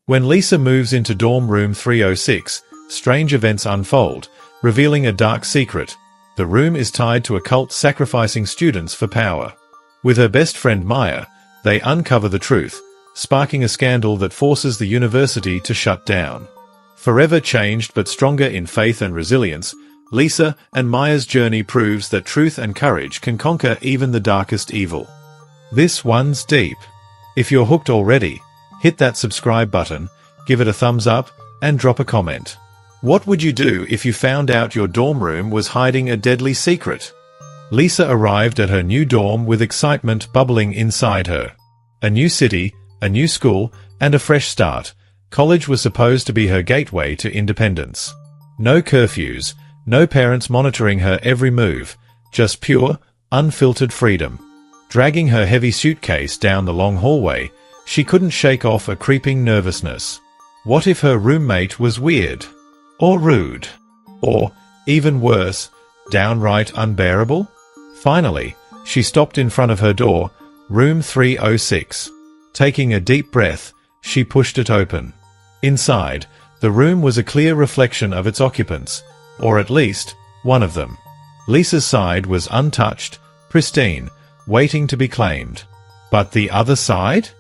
When Lisa moves into dorm room 306, strange events unfold, revealing a dark secret. The room is tied to a cult sacrificing students for power. With her best friend Maya, they uncover the truth, sparking a scandal that forces the university to shut down. Forever changed but stronger in faith and resilience, Lisa and Maya's journey proves that truth and courage can conquer even the darkest evil. This one's deep. If you're hooked already, hit that subscribe button, give it a thumbs up, and drop a comment. What would you do if you found out your dorm room was hiding a deadly secret? Lisa arrived at her new dorm with excitement bubbling inside her. A new city, a new school, and a fresh start. College was supposed to be her gateway to independence. No curfews, no parents monitoring her every move, just pure, unfiltered freedom. Dragging her heavy suitcase down the long hallway, she couldn't shake off a creeping nervousness. What if her roommate was weird? Or rude? Or, even worse, downright unbearable? Finally, she stopped in front of her door, room 306. Taking a deep breath, she pushed it open. Inside, the room was a clear reflection of its occupants, or at least, one of them. Lisa's side was untouched, pristine, waiting to be claimed. But the other side?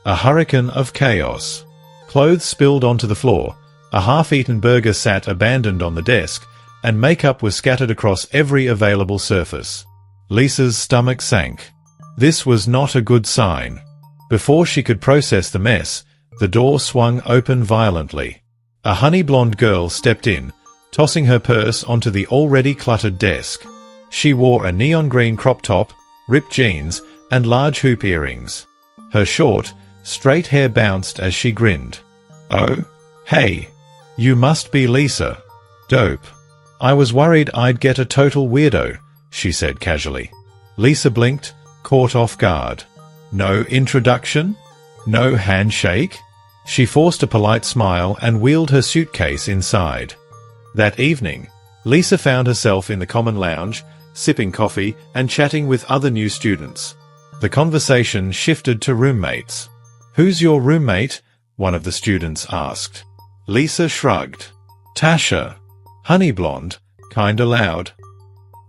A hurricane of chaos. Clothes spilled onto the floor, a half-eaten burger sat abandoned on the desk, and makeup was scattered across every available surface. Lisa's stomach sank. This was not a good sign. Before she could process the mess, the door swung open violently. A honey-blonde girl stepped in, tossing her purse onto the already cluttered desk. She wore a neon green crop top, ripped jeans, and large hoop earrings. Her short, straight hair bounced as she grinned. "Oh, hey. You must be Lisa. Dope. I was worried I'd get a total weirdo," she said casually. Lisa blinked, caught off guard. No introduction? No handshake? She forced a polite smile and wheeled her suitcase inside. That evening, Lisa found herself in the common lounge, sipping coffee and chatting with other new students. The conversation shifted to roommates. "Who's your roommate?" one of the students asked. Lisa shrugged. "Tasha. Honey blonde, kinda loud."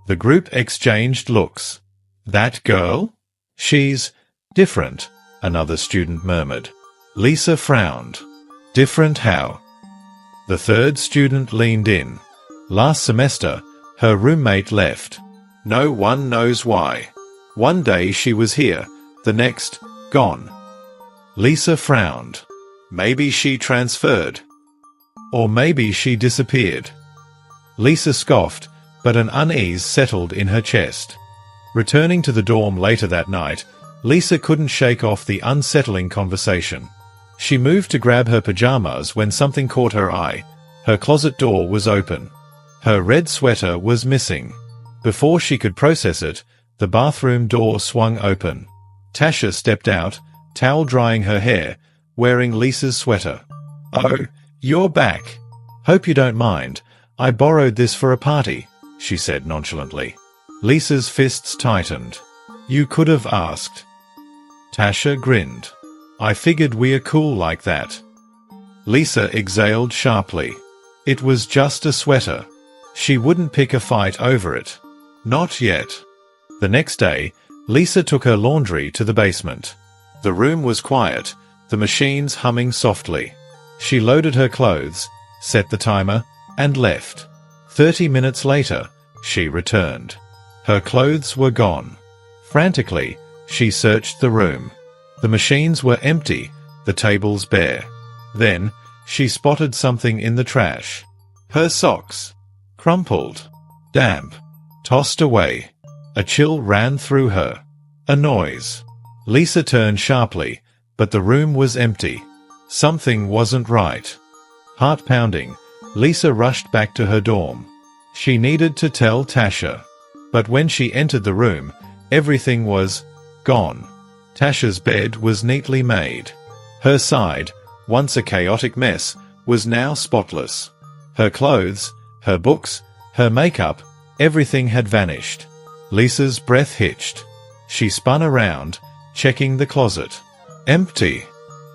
The group exchanged looks. "That girl? She's different," another student murmured. Lisa frowned. "Different how?" The third student leaned in. "Last semester, her roommate left. No one knows why. One day she was here, the next, gone." Lisa frowned. Maybe she transferred. Or maybe she disappeared. Lisa scoffed, but an unease settled in her chest. Returning to the dorm later that night, Lisa couldn't shake off the unsettling conversation. She moved to grab her pajamas when something caught her eye. Her closet door was open. Her red sweater was missing. Before she could process it, the bathroom door swung open. Tasha stepped out, towel drying her hair, wearing Lisa's sweater. "Oh, you're back. Hope you don't mind. I borrowed this for a party," she said nonchalantly. Lisa's fists tightened. "You could have asked." Tasha grinned. "I figured we're cool like that." Lisa exhaled sharply. It was just a sweater. She wouldn't pick a fight over it. Not yet. The next day, Lisa took her laundry to the basement. The room was quiet, the machines humming softly. She loaded her clothes, set the timer, and left. 30 minutes later, she returned. Her clothes were gone. Frantically, she searched the room. The machines were empty, the tables bare. Then, she spotted something in the trash. Her socks. Crumpled. Damp. Tossed away. A chill ran through her. A noise. Lisa turned sharply, but the room was empty. Something wasn't right. Heart pounding, Lisa rushed back to her dorm. She needed to tell Tasha. But when she entered the room, everything was gone. Tasha's bed was neatly made. Her side, once a chaotic mess, was now spotless. Her clothes, her books, her makeup, everything had vanished. Lisa's breath hitched. She spun around, checking the closet. Empty.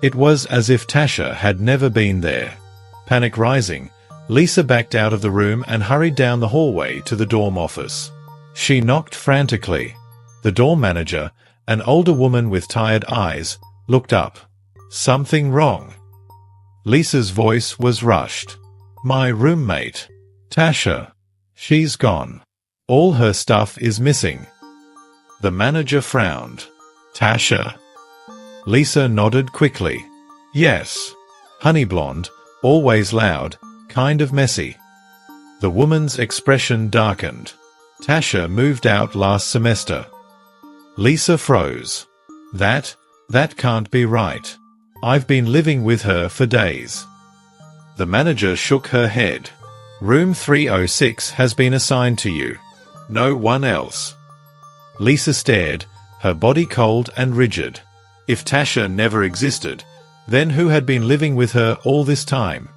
It was as if Tasha had never been there. Panic rising, Lisa backed out of the room and hurried down the hallway to the dorm office. She knocked frantically. The dorm manager, an older woman with tired eyes, looked up. "Something wrong?" Lisa's voice was rushed. "My roommate, Tasha. She's gone. All her stuff is missing." The manager frowned. "Tasha?" Lisa nodded quickly. "Yes. Honey blonde, always loud, kind of messy." The woman's expression darkened. "Tasha moved out last semester." Lisa froze. That can't be right. I've been living with her for days." The manager shook her head. "Room 306 has been assigned to you. No one else." Lisa stared, her body cold and rigid. If Tasha never existed, then who had been living with her all this time?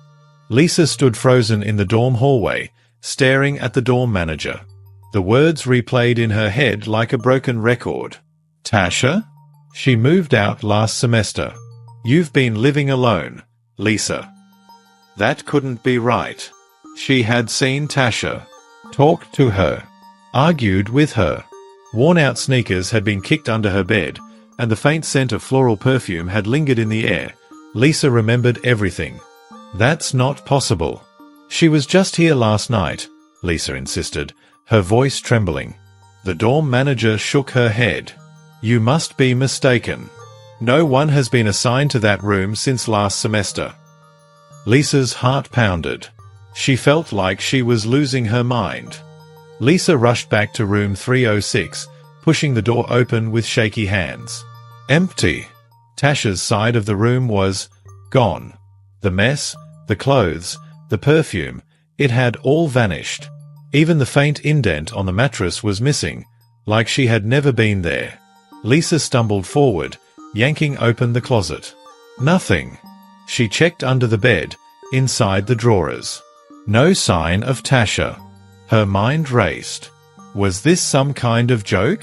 Lisa stood frozen in the dorm hallway, staring at the dorm manager. The words replayed in her head like a broken record. "Tasha? She moved out last semester. You've been living alone, Lisa." That couldn't be right. She had seen Tasha, talked to her, argued with her. Worn-out sneakers had been kicked under her bed, and the faint scent of floral perfume had lingered in the air. Lisa remembered everything. "That's not possible. She was just here last night," Lisa insisted, her voice trembling. The dorm manager shook her head. "You must be mistaken. No one has been assigned to that room since last semester." Lisa's heart pounded. She felt like she was losing her mind. Lisa rushed back to room 306, pushing the door open with shaky hands. Empty. Tasha's side of the room was gone. The mess, the clothes, the perfume, it had all vanished. Even the faint indent on the mattress was missing, like she had never been there. Lisa stumbled forward, yanking open the closet. Nothing. She checked under the bed, inside the drawers. No sign of Tasha. Her mind raced. Was this some kind of joke?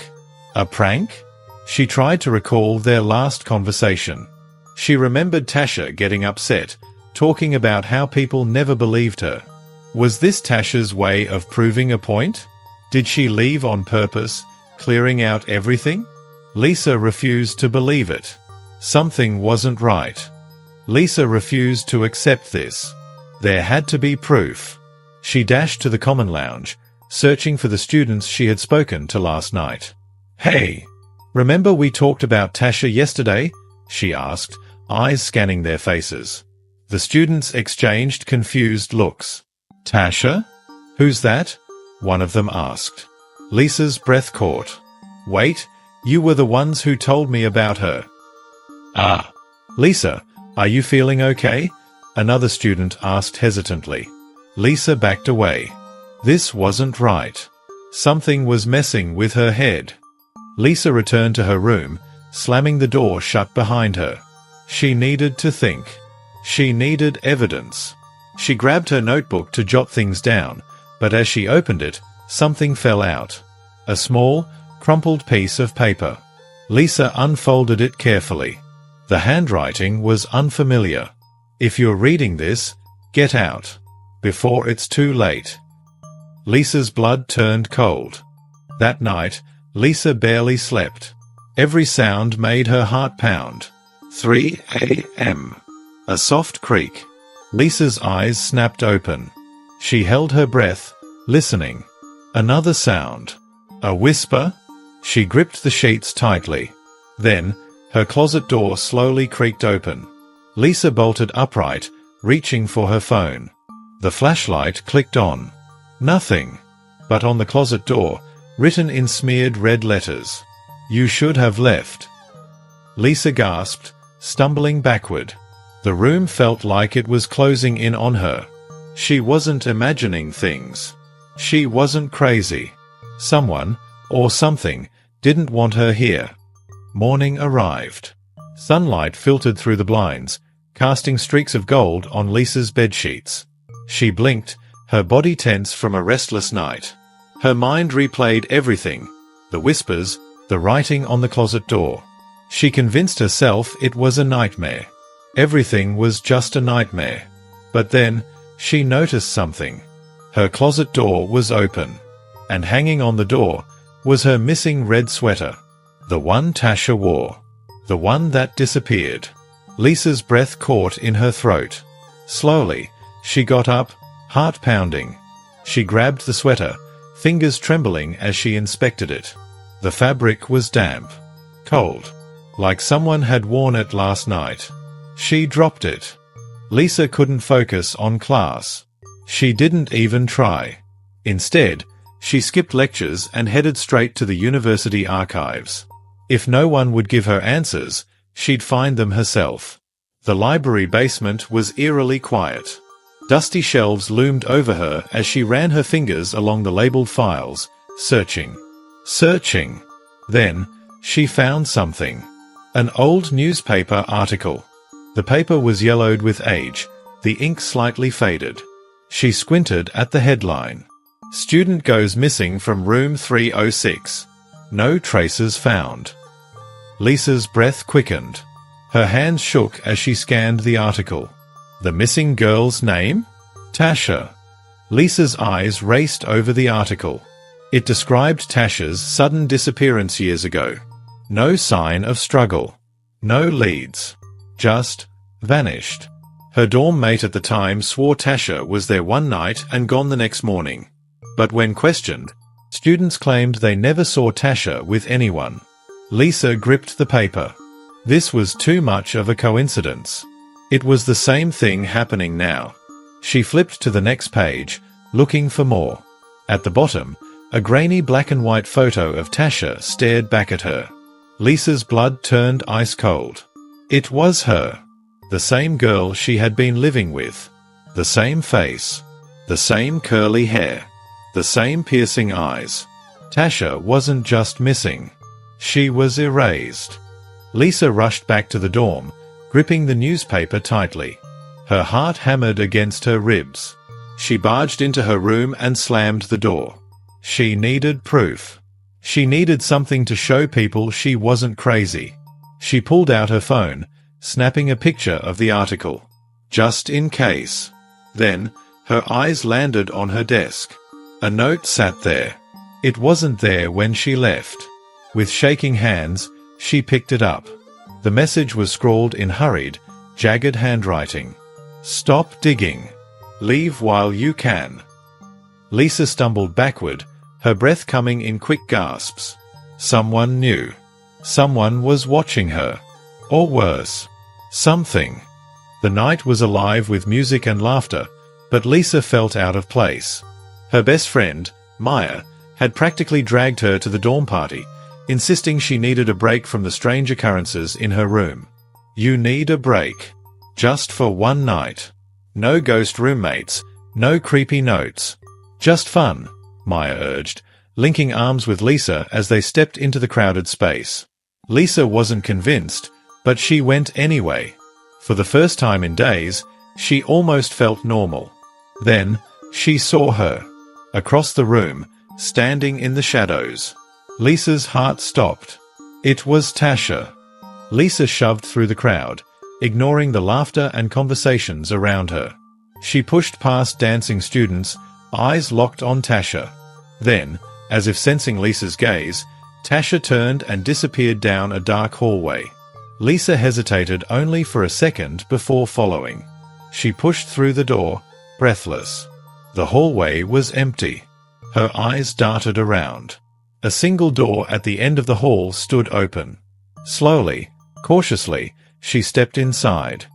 A prank? She tried to recall their last conversation. She remembered Tasha getting upset, talking about how people never believed her. Was this Tasha's way of proving a point? Did she leave on purpose, clearing out everything? Lisa refused to believe it. Something wasn't right. Lisa refused to accept this. There had to be proof. She dashed to the common lounge, searching for the students she had spoken to last night. "Hey, remember we talked about Tasha yesterday?" she asked, eyes scanning their faces. The students exchanged confused looks. "Tasha? Who's that?" one of them asked. Lisa's breath caught. "Wait, you were the ones who told me about her." "Ah. Lisa, are you feeling okay?" another student asked hesitantly. Lisa backed away. This wasn't right. Something was messing with her head. Lisa returned to her room, slamming the door shut behind her. She needed to think. She needed evidence. She grabbed her notebook to jot things down, but as she opened it, something fell out. A small, crumpled piece of paper. Lisa unfolded it carefully. The handwriting was unfamiliar. "If you're reading this, get out. Before it's too late." Lisa's blood turned cold. That night, Lisa barely slept. Every sound made her heart pound. 3 a.m. A soft creak. Lisa's eyes snapped open. She held her breath, listening. Another sound. A whisper? She gripped the sheets tightly. Then, her closet door slowly creaked open. Lisa bolted upright, reaching for her phone. The flashlight clicked on. Nothing. But on the closet door, written in smeared red letters. "You should have left." Lisa gasped, stumbling backward. The room felt like it was closing in on her. She wasn't imagining things. She wasn't crazy. Someone, or something, didn't want her here. Morning arrived. Sunlight filtered through the blinds, casting streaks of gold on Lisa's bedsheets. She blinked, her body tense from a restless night. Her mind replayed everything. The whispers, the writing on the closet door. She convinced herself it was a nightmare. Everything was just a nightmare. But then, she noticed something. Her closet door was open, and hanging on the door was her missing red sweater. The one Tasha wore. The one that disappeared. Lisa's breath caught in her throat. Slowly, she got up, heart pounding. She grabbed the sweater, fingers trembling as she inspected it. The fabric was damp, cold, like someone had worn it last night. She dropped it. Lisa couldn't focus on class. She didn't even try. Instead, she skipped lectures and headed straight to the university archives. If no one would give her answers, she'd find them herself. The library basement was eerily quiet. Dusty shelves loomed over her as she ran her fingers along the labeled files, searching. Then, she found something. An old newspaper article. The paper was yellowed with age, the ink slightly faded. She squinted at the headline. Student goes missing from room 306. No traces found. Lisa's breath quickened. Her hands shook as she scanned the article. The missing girl's name? Tasha. Lisa's eyes raced over the article. It described Tasha's sudden disappearance years ago. No sign of struggle. No leads. Just vanished. Her dorm mate at the time swore Tasha was there one night and gone the next morning. But when questioned, students claimed they never saw Tasha with anyone. Lisa gripped the paper. This was too much of a coincidence. It was the same thing happening now. She flipped to the next page, looking for more. At the bottom, a grainy black and white photo of Tasha stared back at her. Lisa's blood turned ice cold. It was her. The same girl she had been living with. The same face. The same curly hair. The same piercing eyes. Tasha wasn't just missing. She was erased. Lisa rushed back to the dorm, gripping the newspaper tightly. Her heart hammered against her ribs. She barged into her room and slammed the door. She needed proof. She needed something to show people she wasn't crazy. She pulled out her phone, snapping a picture of the article. Just in case. Then, her eyes landed on her desk. A note sat there. It wasn't there when she left. With shaking hands, she picked it up. The message was scrawled in hurried, jagged handwriting. Stop digging. Leave while you can. Lisa stumbled backward, her breath coming in quick gasps. Someone knew. Someone was watching her. Or worse. Something. The night was alive with music and laughter, but Lisa felt out of place. Her best friend, Maya, had practically dragged her to the dorm party, insisting she needed a break from the strange occurrences in her room. You need a break. Just for one night. No ghost roommates, no creepy notes. Just fun, Maya urged, linking arms with Lisa as they stepped into the crowded space. Lisa wasn't convinced, but she went anyway. For the first time in days, she almost felt normal. Then, she saw her. Across the room, standing in the shadows. Lisa's heart stopped. It was Tasha. Lisa shoved through the crowd, ignoring the laughter and conversations around her. She pushed past dancing students, eyes locked on Tasha. Then, as if sensing Lisa's gaze, Tasha turned and disappeared down a dark hallway. Lisa hesitated only for a second before following. She pushed through the door, breathless. The hallway was empty. Her eyes darted around. A single door at the end of the hall stood open. Slowly, cautiously, she stepped inside.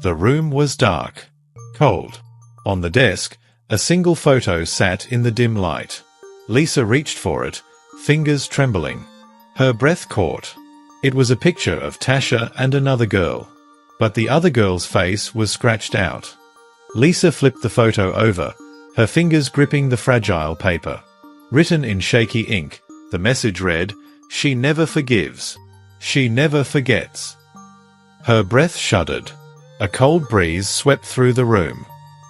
The room was dark. Cold. On the desk, a single photo sat in the dim light. Lisa reached for it, fingers trembling. Her breath caught. It was a picture of Tasha and another girl. But the other girl's face was scratched out. Lisa flipped the photo over, her fingers gripping the fragile paper. Written in shaky ink, the message read, "She never forgives. She never forgets." Her breath shuddered. A cold breeze swept through the room.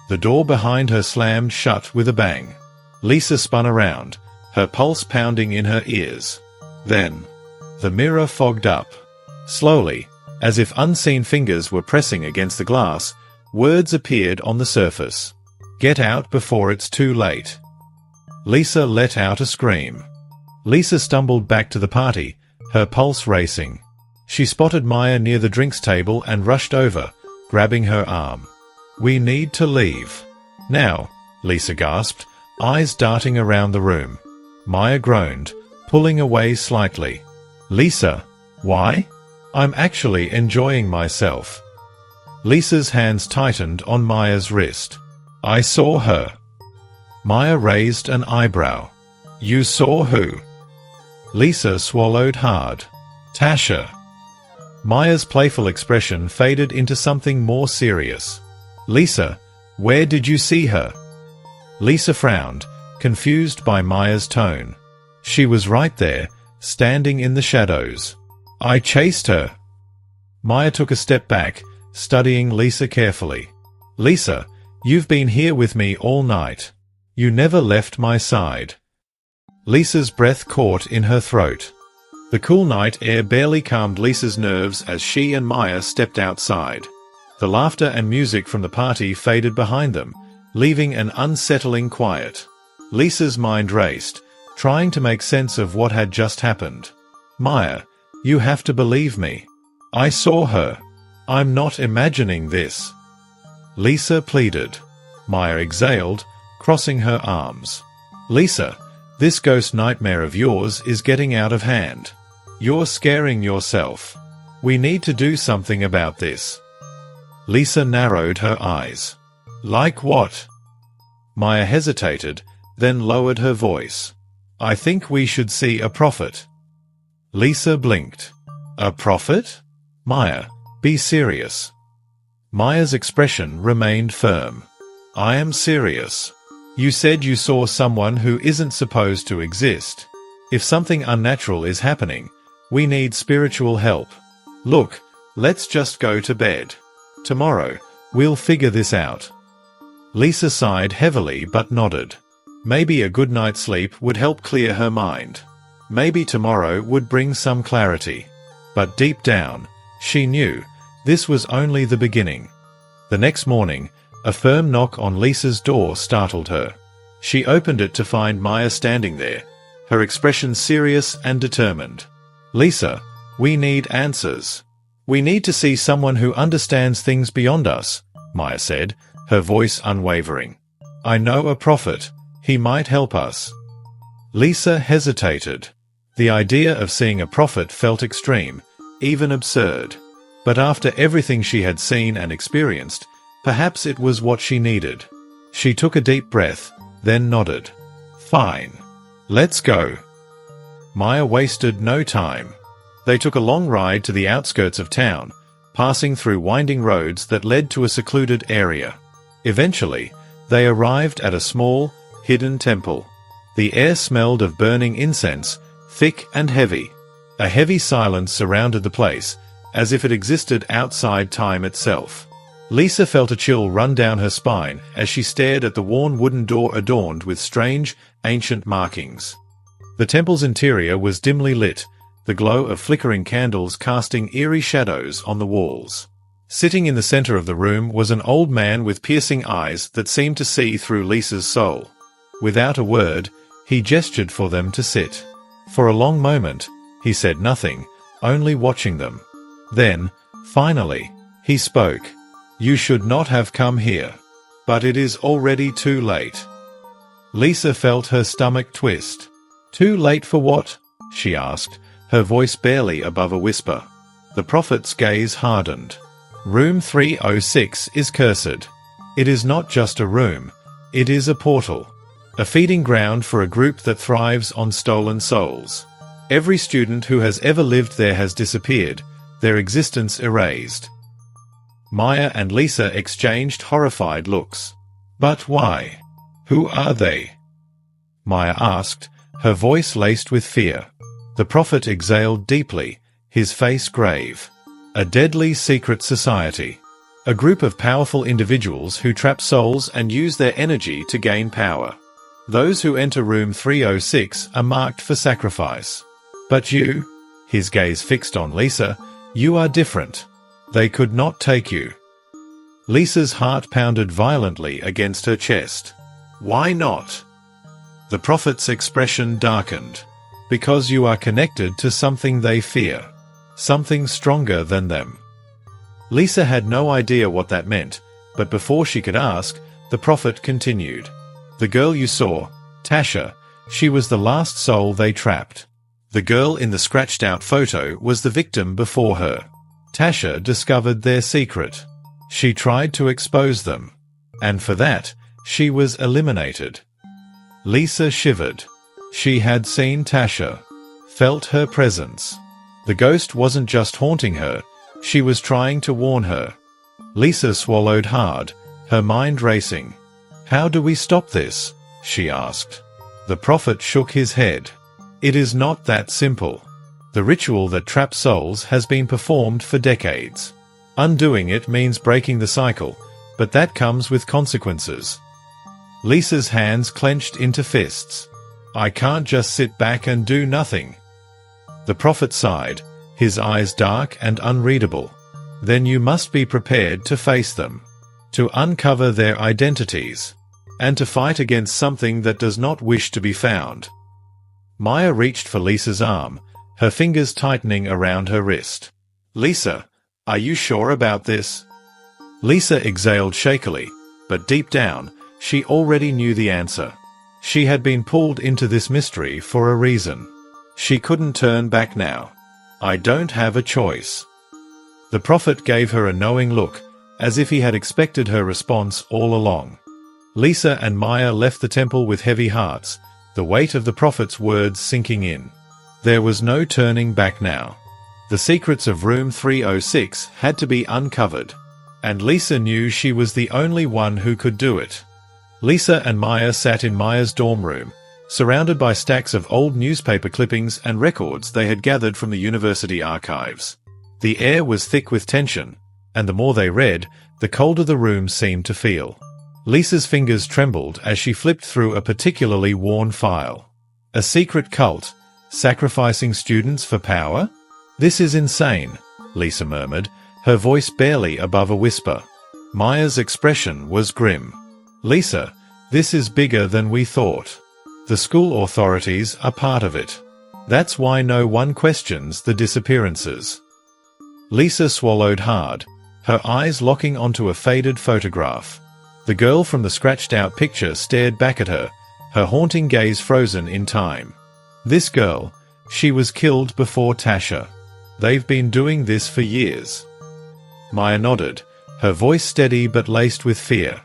The door behind her slammed shut with a bang. Lisa spun around, her pulse pounding in her ears. Then, the mirror fogged up. Slowly, As if unseen fingers were pressing against the glass, words appeared on the surface. "Get out before it's too late." Lisa let out a scream. Lisa stumbled back to the party, her pulse racing. She spotted Maya near the drinks table and rushed over, grabbing her arm. "We need to leave. Now," Lisa gasped, eyes darting around the room. Maya groaned, pulling away slightly. "Lisa, why? I'm actually enjoying myself." Lisa's hands tightened on Maya's wrist. "I saw her." Maya raised an eyebrow. "You saw who?" Lisa swallowed hard. "Tasha." Maya's playful expression faded into something more serious. "Lisa, where did you see her?" Lisa frowned, confused by Maya's tone. "She was right there, standing in the shadows. I chased her." Maya took a step back, studying Lisa carefully. "Lisa, you've been here with me all night. You never left my side." Lisa's breath caught in her throat. The cool night air barely calmed Lisa's nerves as she and Maya stepped outside. The laughter and music from the party faded behind them, leaving an unsettling quiet. Lisa's mind raced, trying to make sense of what had just happened. "Maya, you have to believe me. I saw her. I'm not imagining this." Lisa pleaded. Maya exhaled, crossing her arms. "Lisa, this ghost nightmare of yours is getting out of hand. You're scaring yourself. We need to do something about this." Lisa narrowed her eyes. "Like what?" Maya hesitated, then lowered her voice. "I think we should see a prophet." Lisa blinked. "A prophet?" "Maya, be serious." Maya's expression remained firm. "I am serious. You said you saw someone who isn't supposed to exist. If something unnatural is happening, we need spiritual help. Look, let's just go to bed. Tomorrow, we'll figure this out." Lisa sighed heavily but nodded. Maybe a good night's sleep would help clear her mind. Maybe tomorrow would bring some clarity. But deep down, she knew this was only the beginning. The next morning, a firm knock on Lisa's door startled her. She opened it to find Maya standing there, her expression serious and determined. "Lisa, we need answers. We need to see someone who understands things beyond us," Maya said, her voice unwavering. "I know a prophet. He might help us." Lisa hesitated. The idea of seeing a prophet felt extreme, even absurd. But after everything she had seen and experienced, perhaps it was what she needed. She took a deep breath, then nodded. "Fine. Let's go." Maya wasted no time. They took a long ride to the outskirts of town, passing through winding roads that led to a secluded area. Eventually, they arrived at a small, hidden temple. The air smelled of burning incense, thick and heavy. A heavy silence surrounded the place, as if it existed outside time itself. Lisa felt a chill run down her spine as she stared at the worn wooden door adorned with strange, ancient markings. The temple's interior was dimly lit, the glow of flickering candles casting eerie shadows on the walls. Sitting in the center of the room was an old man with piercing eyes that seemed to see through Lisa's soul. Without a word, he gestured for them to sit. For a long moment, he said nothing, only watching them. Then, finally, he spoke. "You should not have come here. But it is already too late." Lisa felt her stomach twist. "Too late for what?" she asked, her voice barely above a whisper. The prophet's gaze hardened. "Room 306 is cursed. It is not just a room, it is a portal. A feeding ground for a group that thrives on stolen souls. Every student who has ever lived there has disappeared, their existence erased." Maya and Lisa exchanged horrified looks. "But why? Who are they?" Maya asked, her voice laced with fear. The prophet exhaled deeply, his face grave. "A deadly secret society. A group of powerful individuals who trap souls and use their energy to gain power. Those who enter room 306 are marked for sacrifice. But you?" His gaze fixed on Lisa, You are different. They could not take you. Lisa's heart pounded violently against her chest. Why not? The prophet's expression darkened. Because you are connected to something they fear. Something stronger than them. Lisa had no idea what that meant, but before she could ask, the prophet continued. The girl you saw, Tasha, she was the last soul they trapped. The girl in the scratched-out photo was the victim before her. Tasha discovered their secret. She tried to expose them. And for that, she was eliminated. Lisa shivered. She had seen Tasha. Felt her presence. The ghost wasn't just haunting her, she was trying to warn her. Lisa swallowed hard, her mind racing. How do we stop this? She asked. The prophet shook his head. It is not that simple. The ritual that traps souls has been performed for decades. Undoing it means breaking the cycle, but that comes with consequences. Lisa's hands clenched into fists. I can't just sit back and do nothing. The prophet sighed, his eyes dark and unreadable. Then you must be prepared to face them. To uncover their identities. And to fight against something that does not wish to be found. Maya reached for Lisa's arm, her fingers tightening around her wrist. Lisa, are you sure about this? Lisa exhaled shakily, but deep down, she already knew the answer. She had been pulled into this mystery for a reason. She couldn't turn back now. I don't have a choice. The prophet gave her a knowing look, as if he had expected her response all along. Lisa and Maya left the temple with heavy hearts, the weight of the prophet's words sinking in. There was no turning back now. The secrets of room 306 had to be uncovered, and Lisa knew she was the only one who could do it. Lisa and Maya sat in Maya's dorm room, surrounded by stacks of old newspaper clippings and records they had gathered from the university archives. The air was thick with tension, and the more they read, the colder the room seemed to feel. Lisa's fingers trembled as she flipped through a particularly worn file. A secret cult, sacrificing students for power? This is insane, Lisa murmured, her voice barely above a whisper. Maya's expression was grim. Lisa, this is bigger than we thought. The school authorities are part of it. That's why no one questions the disappearances. Lisa swallowed hard, her eyes locking onto a faded photograph. The girl from the scratched-out picture stared back at her, her haunting gaze frozen in time. This girl, she was killed before Tasha. They've been doing this for years. Maya nodded, her voice steady but laced with fear.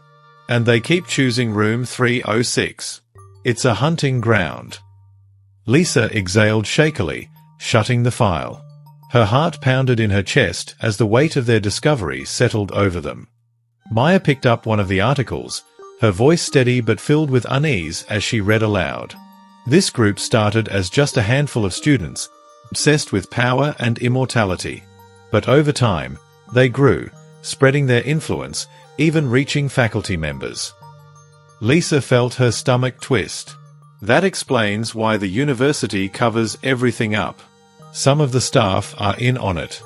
And they keep choosing room 306. It's a hunting ground. Lisa exhaled shakily, shutting the file. Her heart pounded in her chest as the weight of their discovery settled over them. Maya picked up one of the articles, her voice steady but filled with unease as she read aloud. This group started as just a handful of students, obsessed with power and immortality. But over time, they grew, spreading their influence, even reaching faculty members. Lisa felt her stomach twist. That explains why the university covers everything up. Some of the staff are in on it.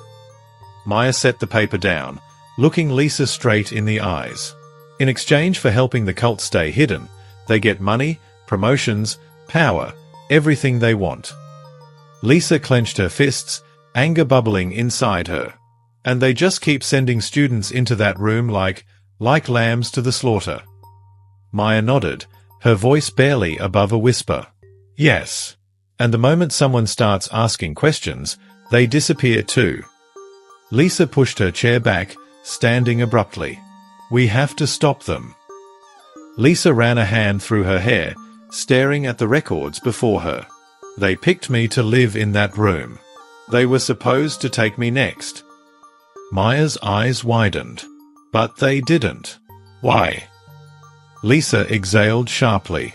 Maya set the paper down, looking Lisa straight in the eyes. In exchange for helping the cult stay hidden, they get money, promotions, power, everything they want. Lisa clenched her fists, anger bubbling inside her. And they just keep sending students into that room like lambs to the slaughter. Maya nodded, her voice barely above a whisper. Yes. And the moment someone starts asking questions, they disappear too. Lisa pushed her chair back, standing abruptly. We have to stop them. Lisa ran a hand through her hair, staring at the records before her. They picked me to live in that room. They were supposed to take me next. Maya's eyes widened. But they didn't. Why? Lisa exhaled sharply.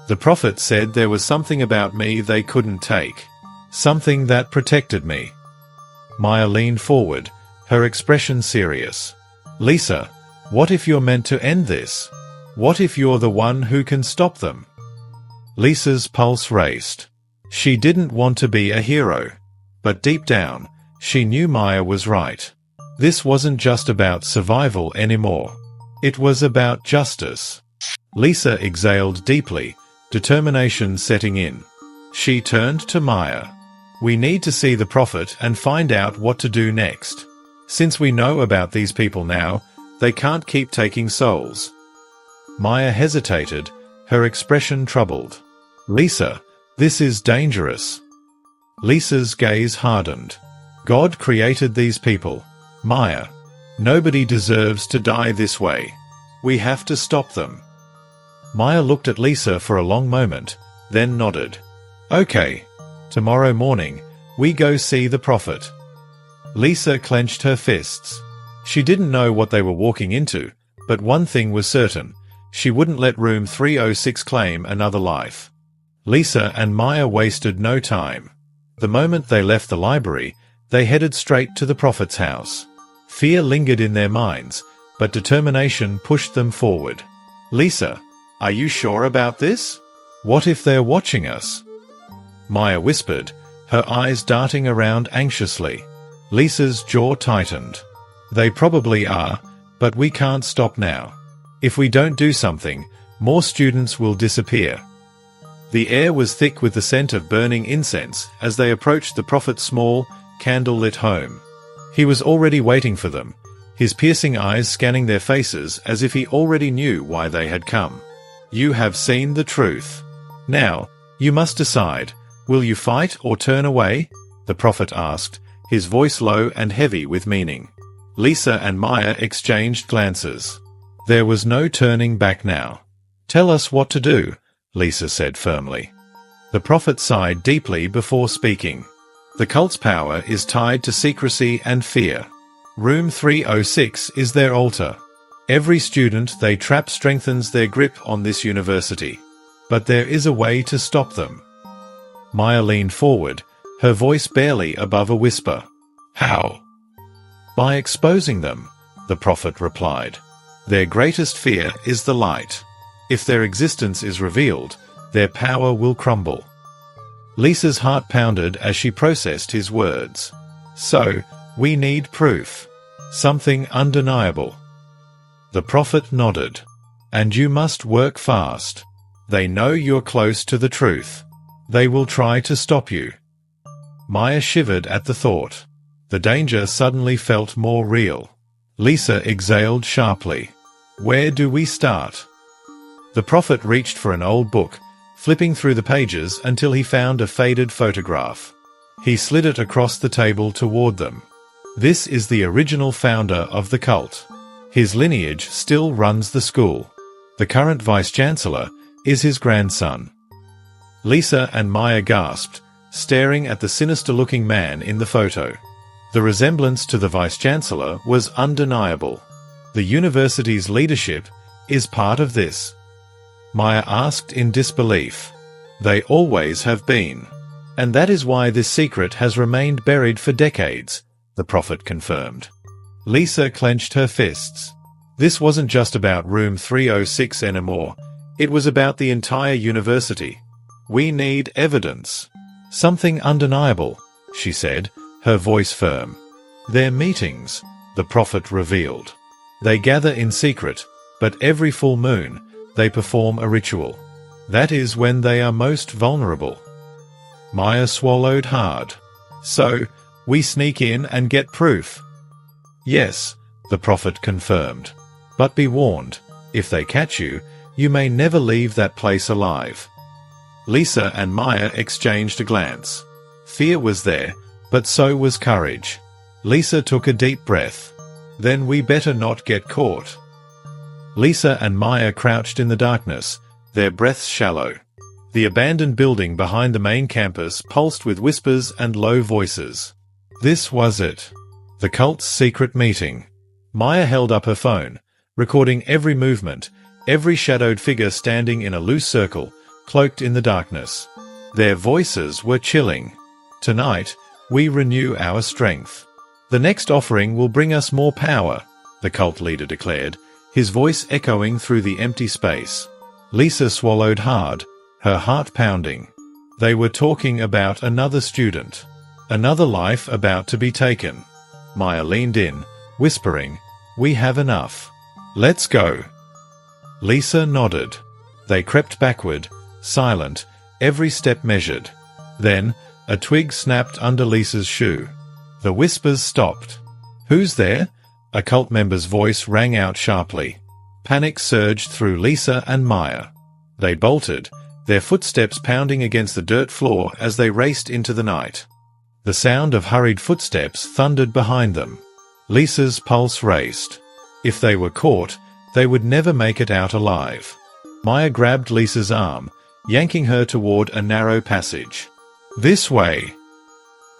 The prophet said there was something about me they couldn't take. Something that protected me. Maya leaned forward, her expression serious. Lisa, what if you're meant to end this? What if you're the one who can stop them? Lisa's pulse raced. She didn't want to be a hero. But deep down, She knew Maya was right. This wasn't just about survival anymore. It was about justice. Lisa exhaled deeply, determination setting in. She turned to Maya. We need to see the prophet and find out what to do next. Since we know about these people now, they can't keep taking souls. Maya hesitated, her expression troubled. Lisa, this is dangerous. Lisa's gaze hardened. God created these people. Maya, nobody deserves to die this way. We have to stop them. Maya looked at Lisa for a long moment, then nodded. Okay. Tomorrow morning, we go see the prophet. Lisa clenched her fists. She didn't know what they were walking into, but one thing was certain. She wouldn't let room 306 claim another life. Lisa and Maya wasted no time. The moment they left the library, they headed straight to the prophet's house. Fear lingered in their minds, but determination pushed them forward. Lisa, are you sure about this? What if they're watching us? Maya whispered, her eyes darting around anxiously. Lisa's jaw tightened. They probably are, but we can't stop now. If we don't do something, more students will disappear. The air was thick with the scent of burning incense as they approached the prophet's small, candle-lit home. He was already waiting for them, his piercing eyes scanning their faces as if he already knew why they had come. You have seen the truth. Now, you must decide. Will you fight or turn away? The prophet asked, his voice low and heavy with meaning. Lisa and Maya exchanged glances. There was no turning back now. Tell us what to do, Lisa said firmly. The prophet sighed deeply before speaking. The cult's power is tied to secrecy and fear. Room 306 is their altar. Every student they trap strengthens their grip on this university. But there is a way to stop them. Maya leaned forward, her voice barely above a whisper. How? By exposing them, the prophet replied. Their greatest fear is the light. If their existence is revealed, their power will crumble. Lisa's heart pounded as she processed his words. So, we need proof. Something undeniable. The prophet nodded. And you must work fast. They know you're close to the truth. They will try to stop you. Maya shivered at the thought. The danger suddenly felt more real. Lisa exhaled sharply. Where do we start? The prophet reached for an old book, flipping through the pages until he found a faded photograph. He slid it across the table toward them. This is the original founder of the cult. His lineage still runs the school. The current vice-chancellor is his grandson. Lisa and Maya gasped, staring at the sinister-looking man in the photo. The resemblance to the vice-chancellor was undeniable. The university's leadership is part of this. Maya asked in disbelief. They always have been. And that is why this secret has remained buried for decades, the prophet confirmed. Lisa clenched her fists. This wasn't just about room 306 anymore. It was about the entire university. We need evidence. Something undeniable, she said, her voice firm. Their meetings, the prophet revealed. They gather in secret, but every full moon, they perform a ritual. That is when they are most vulnerable. Maya swallowed hard. So, we sneak in and get proof. Yes, the prophet confirmed. But be warned, if they catch you, you may never leave that place alive. Lisa and Maya exchanged a glance. Fear was there, but so was courage. Lisa took a deep breath. Then we better not get caught. Lisa and Maya crouched in the darkness, their breaths shallow. The abandoned building behind the main campus pulsed with whispers and low voices. This was it. The cult's secret meeting. Maya held up her phone, recording every movement, every shadowed figure standing in a loose circle, cloaked in the darkness. Their voices were chilling. Tonight, we renew our strength. The next offering will bring us more power, the cult leader declared, his voice echoing through the empty space. Lisa swallowed hard, her heart pounding. They were talking about another student. Another life about to be taken. Maya leaned in, whispering, "We have enough. Let's go." Lisa nodded. They crept backward, silent, every step measured. Then, a twig snapped under Lisa's shoe. The whispers stopped. "Who's there?" A cult member's voice rang out sharply. Panic surged through Lisa and Maya. They bolted, their footsteps pounding against the dirt floor as they raced into the night. The sound of hurried footsteps thundered behind them. Lisa's pulse raced. If they were caught, they would never make it out alive. Maya grabbed Lisa's arm, yanking her toward a narrow passage. "This way,"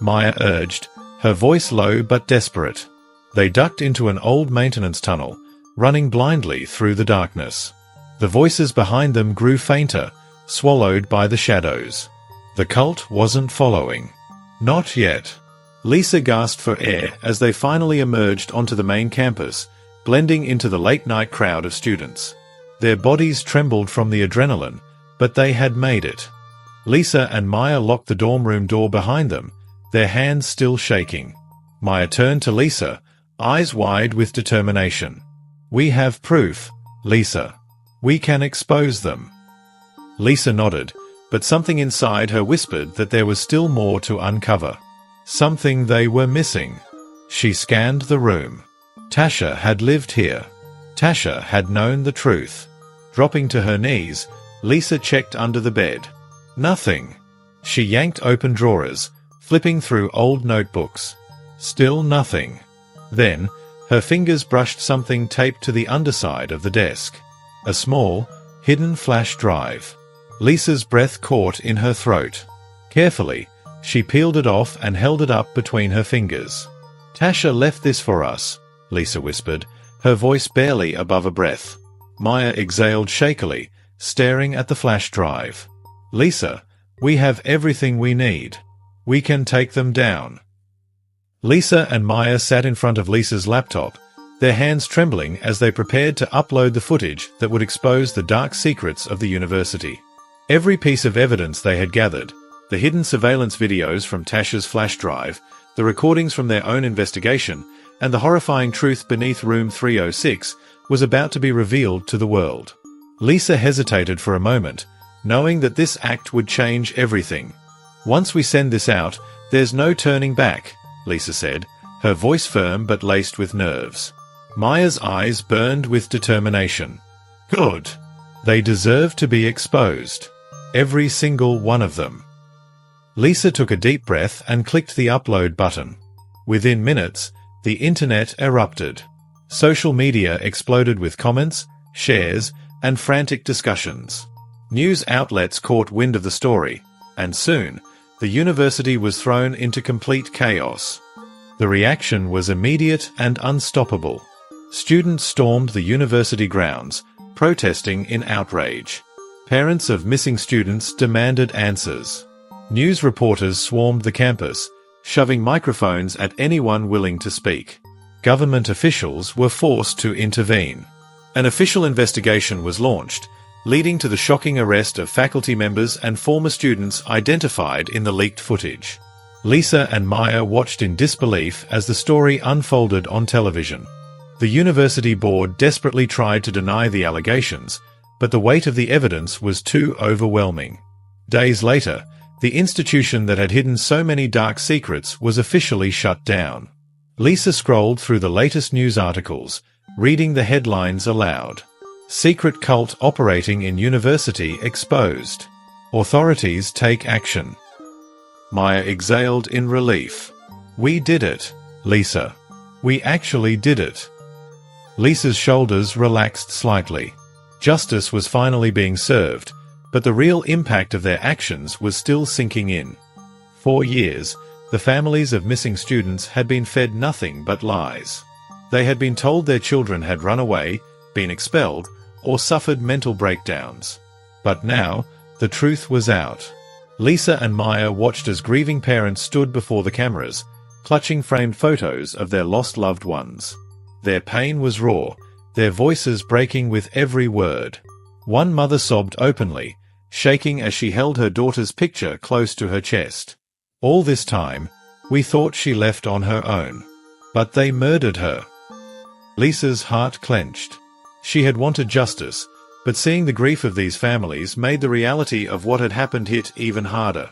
Maya urged, her voice low but desperate. They ducked into an old maintenance tunnel, running blindly through the darkness. The voices behind them grew fainter, swallowed by the shadows. The cult wasn't following. Not yet. Lisa gasped for air as they finally emerged onto the main campus, blending into the late-night crowd of students. Their bodies trembled from the adrenaline, but they had made it. Lisa and Maya locked the dorm room door behind them, their hands still shaking. Maya turned to Lisa, eyes wide with determination. "We have proof, Lisa. We can expose them." Lisa nodded, but something inside her whispered that there was still more to uncover. Something they were missing. She scanned the room. Tasha had lived here. Tasha had known the truth. Dropping to her knees, Lisa checked under the bed. Nothing. She yanked open drawers, flipping through old notebooks. Still nothing. Then, her fingers brushed something taped to the underside of the desk. A small, hidden flash drive. Lisa's breath caught in her throat. Carefully, she peeled it off and held it up between her fingers. "Tasha left this for us," Lisa whispered, her voice barely above a breath. Maya exhaled shakily, staring at the flash drive. "Lisa, we have everything we need. We can take them down." Lisa and Maya sat in front of Lisa's laptop, their hands trembling as they prepared to upload the footage that would expose the dark secrets of the university. Every piece of evidence they had gathered, the hidden surveillance videos from Tasha's flash drive, the recordings from their own investigation, and the horrifying truth beneath room 306, was about to be revealed to the world. Lisa hesitated for a moment, knowing that this act would change everything. "Once we send this out, there's no turning back," Lisa said, her voice firm but laced with nerves. Maya's eyes burned with determination. "Good. They deserve to be exposed. Every single one of them." Lisa took a deep breath and clicked the upload button. Within minutes, the internet erupted. Social media exploded with comments, shares, and frantic discussions. News outlets caught wind of the story, and soon, the university was thrown into complete chaos. The reaction was immediate and unstoppable. Students stormed the university grounds, protesting in outrage. Parents of missing students demanded answers. News reporters swarmed the campus, shoving microphones at anyone willing to speak. Government officials were forced to intervene. An official investigation was launched, leading to the shocking arrest of faculty members and former students identified in the leaked footage. Lisa and Maya watched in disbelief as the story unfolded on television. The university board desperately tried to deny the allegations, but the weight of the evidence was too overwhelming. Days later, the institution that had hidden so many dark secrets was officially shut down. Lisa scrolled through the latest news articles, reading the headlines aloud. "Secret cult operating in university exposed. Authorities take action." Maya exhaled in relief. "We did it, Lisa. We actually did it." Lisa's shoulders relaxed slightly. Justice was finally being served, but the real impact of their actions was still sinking in. For years, the families of missing students had been fed nothing but lies. They had been told their children had run away, been expelled, or suffered mental breakdowns. But now, the truth was out. Lisa and Maya watched as grieving parents stood before the cameras, clutching framed photos of their lost loved ones. Their pain was raw, their voices breaking with every word. One mother sobbed openly, shaking as she held her daughter's picture close to her chest. All this time, We thought she left on her own. But they murdered her." Lisa's heart clenched. She had wanted justice, but seeing the grief of these families made the reality of what had happened hit even harder.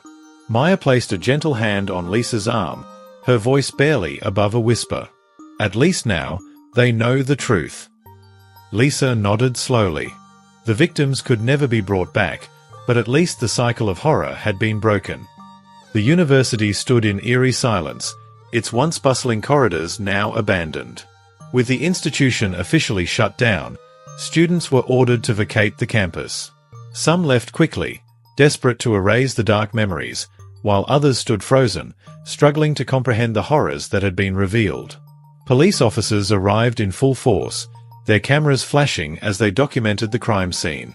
Maya placed a gentle hand on Lisa's arm, her voice barely above a whisper. "At least now, they know the truth." Lisa nodded slowly. The victims could never be brought back, but at least the cycle of horror had been broken. The university stood in eerie silence, its once bustling corridors now abandoned. With the institution officially shut down, students were ordered to vacate the campus. Some left quickly, desperate to erase the dark memories, while others stood frozen, struggling to comprehend the horrors that had been revealed. Police officers arrived in full force, their cameras flashing as they documented the crime scene.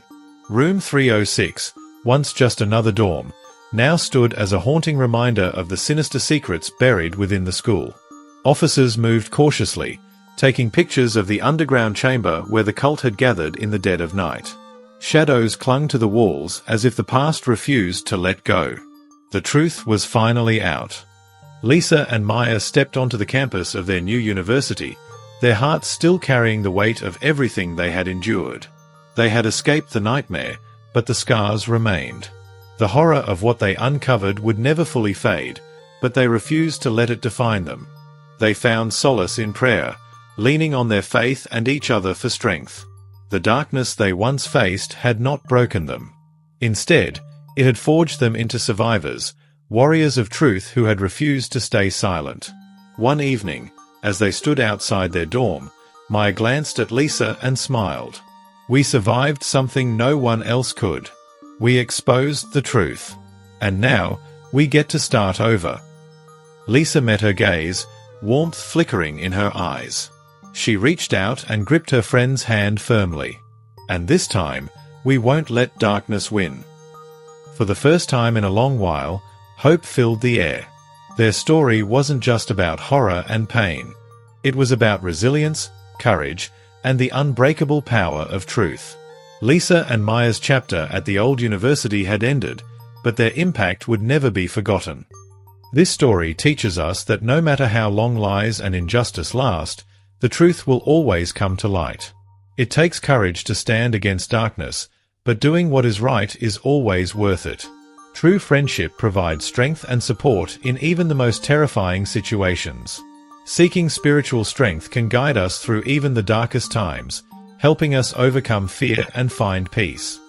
Room 306, once just another dorm, now stood as a haunting reminder of the sinister secrets buried within the school. Officers moved cautiously, taking pictures of the underground chamber where the cult had gathered in the dead of night. Shadows clung to the walls as if the past refused to let go. The truth was finally out. Lisa and Maya stepped onto the campus of their new university, their hearts still carrying the weight of everything they had endured. They had escaped the nightmare, but the scars remained. The horror of what they uncovered would never fully fade, but they refused to let it define them. They found solace in prayer, leaning on their faith and each other for strength. The darkness they once faced had not broken them. Instead, it had forged them into survivors, warriors of truth who had refused to stay silent. One evening, as they stood outside their dorm, Maya glanced at Lisa and smiled. "We survived something no one else could. We exposed the truth. And now, we get to start over." Lisa met her gaze, warmth flickering in her eyes. She reached out and gripped her friend's hand firmly. "And this time, we won't let darkness win." For the first time in a long while, hope filled the air. Their story wasn't just about horror and pain. It was about resilience, courage, and the unbreakable power of truth. Lisa and Maya's chapter at the old university had ended, but their impact would never be forgotten. This story teaches us that no matter how long lies and injustice last, the truth will always come to light. It takes courage to stand against darkness, but doing what is right is always worth it. True friendship provides strength and support in even the most terrifying situations. Seeking spiritual strength can guide us through even the darkest times, helping us overcome fear and find peace.